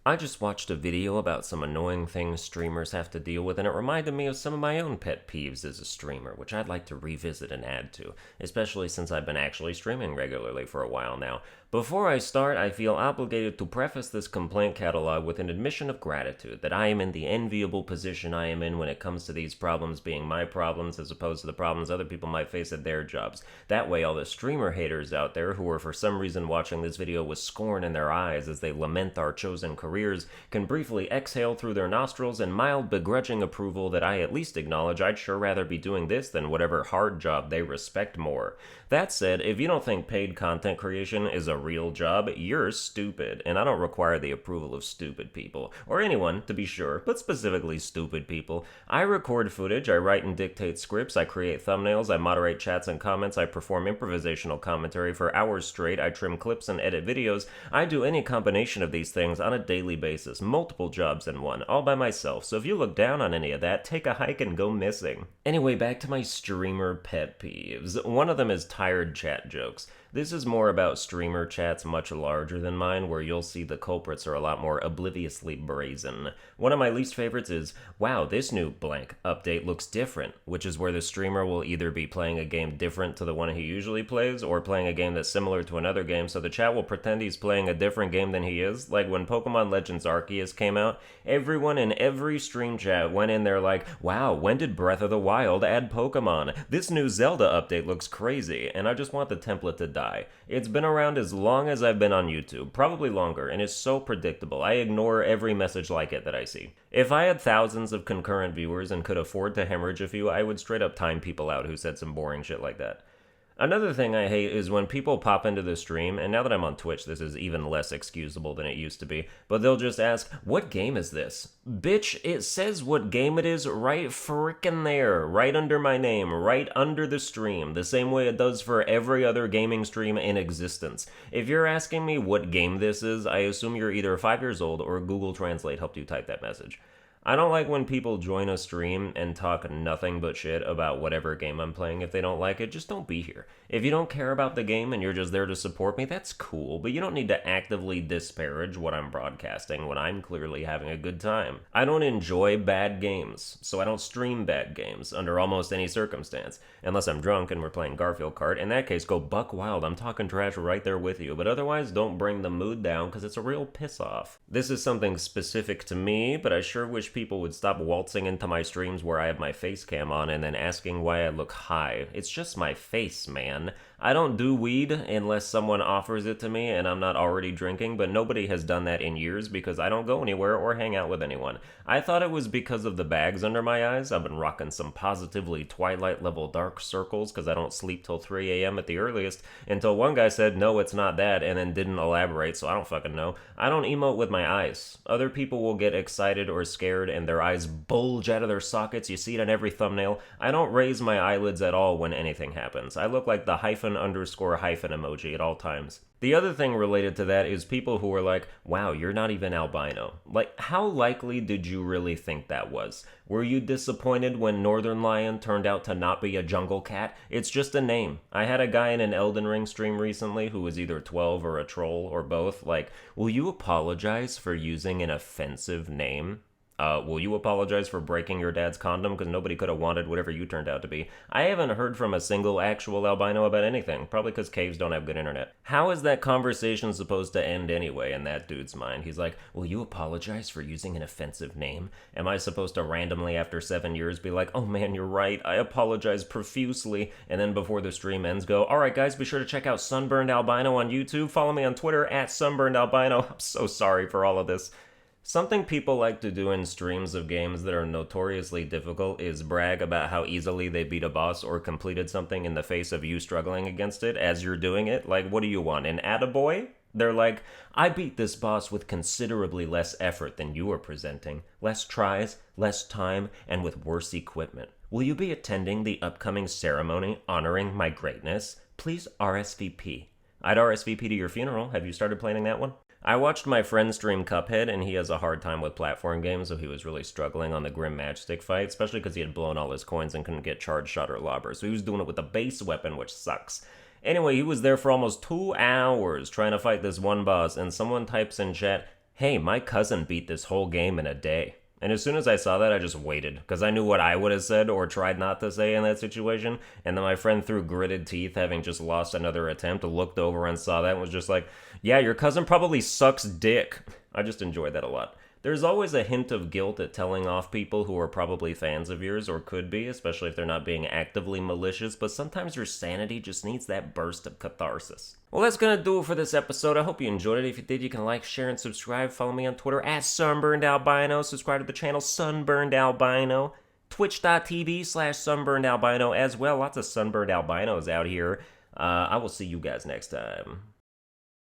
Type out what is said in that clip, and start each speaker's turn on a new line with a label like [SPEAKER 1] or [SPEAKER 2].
[SPEAKER 1] I just watched a video about some annoying things streamers have to deal with, and it reminded me of some of my own pet peeves as a streamer, which I'd like to revisit and add to, especially since I've been actually streaming regularly for a while now. Before I start, I feel obligated to preface this complaint catalog with an admission of gratitude that I am in the enviable position I am in when it comes to these problems being my problems as opposed to the problems other people might face at their jobs. That way, all the streamer haters out there who are for some reason watching this video with scorn in their eyes as they lament our chosen careers can briefly exhale through their nostrils in mild begrudging approval that I at least acknowledge I'd sure rather be doing this than whatever hard job they respect more. That said, if you don't think paid content creation is a real job, you're stupid, and I don't require the approval of stupid people, or anyone, to be sure, but specifically stupid people. I record footage, I write and dictate scripts, I create thumbnails, I moderate chats and comments, I perform improvisational commentary for hours straight, I trim clips and edit videos. I do any combination of these things on a daily basis, multiple jobs in one, all by myself, so if you look down on any of that, take a hike and go missing. Anyway, back to my streamer pet peeves. One of them is tired chat jokes. This is more about streamer chats much larger than mine, where you'll see the culprits are a lot more obliviously brazen. One of my least favorites is, wow, this new blank update looks different, which is where the streamer will either be playing a game different to the one he usually plays, or playing a game that's similar to another game, so the chat will pretend he's playing a different game than he is. Like when Pokemon Legends Arceus came out, everyone in every stream chat went in there like, wow, when did Breath of the Wild add Pokemon? This new Zelda update looks crazy, and I just want the template to die. It's been around as long as I've been on YouTube, probably longer, and it's so predictable. I ignore every message like it that I see. If I had thousands of concurrent viewers and could afford to hemorrhage a few, I would straight up time people out who said some boring shit like that. Another thing I hate is when people pop into the stream, and now that I'm on Twitch, this is even less excusable than it used to be, but they'll just ask, what game is this? Bitch, it says what game it is right frickin' there, right under my name, right under the stream, the same way it does for every other gaming stream in existence. If you're asking me what game this is, I assume you're either 5 years old or Google Translate helped you type that message. I don't like when people join a stream and talk nothing but shit about whatever game I'm playing. If they don't like it, just don't be here. If you don't care about the game and you're just there to support me, that's cool, but you don't need to actively disparage what I'm broadcasting when I'm clearly having a good time. I don't enjoy bad games, so I don't stream bad games under almost any circumstance. Unless I'm drunk and we're playing Garfield Kart. In that case, go buck wild. I'm talking trash right there with you, but otherwise don't bring the mood down because it's a real piss off. This is something specific to me, but I sure wish people would stop waltzing into my streams where I have my face cam on and then asking why I look high. It's just my face, man. I don't do weed unless someone offers it to me and I'm not already drinking, but nobody has done that in years because I don't go anywhere or hang out with anyone. I thought it was because of the bags under my eyes. I've been rocking some positively Twilight level dark circles because I don't sleep till 3 a.m. at the earliest, until one guy said, no, it's not that, and then didn't elaborate, so I don't fucking know. I don't emote with my eyes. Other people will get excited or scared and their eyes bulge out of their sockets. You see it on every thumbnail. I don't raise my eyelids at all when anything happens. I look like the hyphen underscore hyphen emoji at all times. The other thing related to that is people who are like, wow, you're not even albino. Like, how likely did you really think that was? Were you disappointed when Northern Lion turned out to not be a jungle cat? It's just a name. I had a guy in an Elden Ring stream recently who was either 12 or a troll or both, like, will you apologize for using an offensive name? Will you apologize for breaking your dad's condom because nobody could have wanted whatever you turned out to be? I haven't heard from a single actual albino about anything, probably because caves don't have good internet. How is that conversation supposed to end anyway in that dude's mind? He's like, will you apologize for using an offensive name? Am I supposed to randomly after 7 years be like, oh man, you're right, I apologize profusely, and then before the stream ends go, alright guys, be sure to check out Sunburned Albino on YouTube, follow me on Twitter at Sunburned Albino. I'm so sorry for all of this. Something people like to do in streams of games that are notoriously difficult is brag about how easily they beat a boss or completed something in the face of you struggling against it as you're doing it. Like, what do you want, an attaboy? They're like, I beat this boss with considerably less effort than you are presenting, less tries, less time, and with worse equipment. Will you be attending the upcoming ceremony honoring my greatness? Please RSVP. I'd RSVP to your funeral. Have you started planning that one? I watched my friend stream Cuphead, and he has a hard time with platform games, so he was really struggling on the Grim Matchstick fight, especially because he had blown all his coins and couldn't get charge shot or lobber, so he was doing it with a base weapon, which sucks. Anyway, he was there for almost 2 hours trying to fight this one boss, and someone types in chat, hey, my cousin beat this whole game in a day. And as soon as I saw that, I just waited, because I knew what I would have said or tried not to say in that situation. And then my friend, through gritted teeth, having just lost another attempt, looked over and saw that and was just like, yeah, your cousin probably sucks dick. I just enjoyed that a lot. There's always a hint of guilt at telling off people who are probably fans of yours, or could be, especially if they're not being actively malicious, but sometimes your sanity just needs that burst of catharsis. Well, that's gonna do it for this episode. I hope you enjoyed it. If you did, you can like, share, and subscribe. Follow me on Twitter at Sunburned Albino. Subscribe to the channel Sunburned Albino. Twitch.tv/Sunburned Albino as well. Lots of Sunburned Albinos out here. I will see you guys next time.